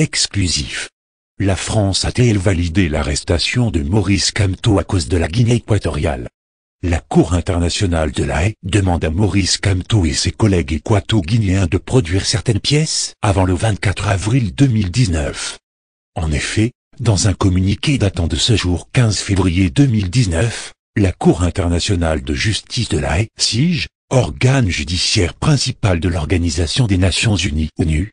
exclusif. La France a-t-elle validé l'arrestation de Maurice Kamto à cause de la Guinée équatoriale? La Cour internationale de La Haye demande à Maurice Kamto et ses collègues équato-guinéens de produire certaines pièces avant le 24 avril 2019. En effet, dans un communiqué datant de ce jour 15 février 2019, la Cour internationale de justice de La Haye, CIJ, organe judiciaire principal de l'Organisation des Nations Unies, ONU,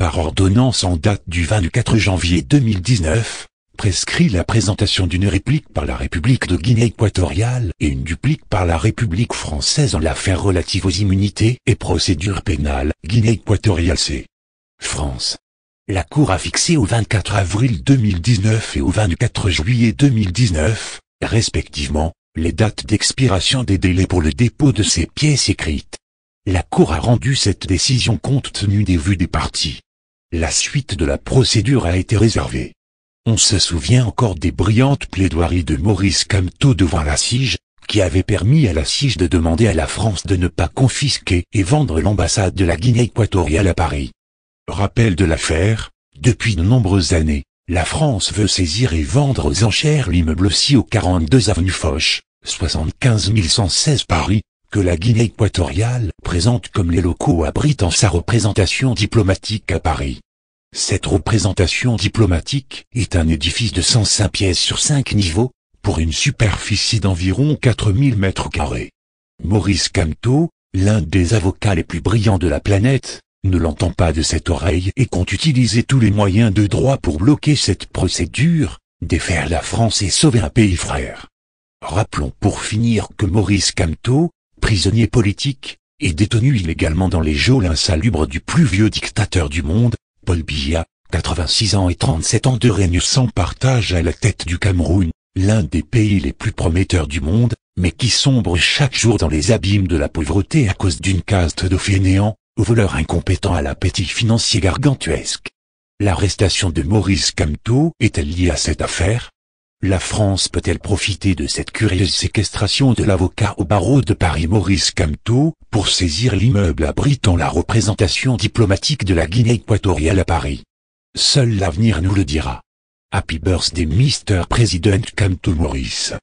par ordonnance en date du 24 janvier 2019, prescrit la présentation d'une réplique par la République de Guinée équatoriale et une duplique par la République française en l'affaire relative aux immunités et procédures pénales, Guinée équatoriale C. France. La Cour a fixé au 24 avril 2019 et au 24 juillet 2019, respectivement, les dates d'expiration des délais pour le dépôt de ces pièces écrites. La Cour a rendu cette décision compte tenu des vues des parties. La suite de la procédure a été réservée. On se souvient encore des brillantes plaidoiries de Maurice Kamto devant la CIJ, qui avait permis à la CIJ de demander à la France de ne pas confisquer et vendre l'ambassade de la Guinée équatoriale à Paris. Rappel de l'affaire, depuis de nombreuses années, la France veut saisir et vendre aux enchères l'immeuble aussi au 42 avenue Foch, 75 116 Paris, que la Guinée équatoriale présente comme les locaux abritant sa représentation diplomatique à Paris. Cette représentation diplomatique est un édifice de 105 pièces sur 5 niveaux, pour une superficie d'environ 4000 mètres carrés. Maurice Kamto, l'un des avocats les plus brillants de la planète, ne l'entend pas de cette oreille et compte utiliser tous les moyens de droit pour bloquer cette procédure, défaire la France et sauver un pays frère. Rappelons pour finir que Maurice Kamto, prisonnier politique, est détenu illégalement dans les geôles insalubres du plus vieux dictateur du monde, Paul Biya, 86 ans et 37 ans de règne sans partage à la tête du Cameroun, l'un des pays les plus prometteurs du monde, mais qui sombre chaque jour dans les abîmes de la pauvreté à cause d'une caste de fainéants, voleurs incompétents à l'appétit financier gargantuesque. L'arrestation de Maurice Kamto est-elle liée à cette affaire? La France peut-elle profiter de cette curieuse séquestration de l'avocat au barreau de Paris Maurice Kamto, pour saisir l'immeuble abritant la représentation diplomatique de la Guinée équatoriale à Paris? Seul l'avenir nous le dira. Happy birthday Mr. President Kamto Maurice.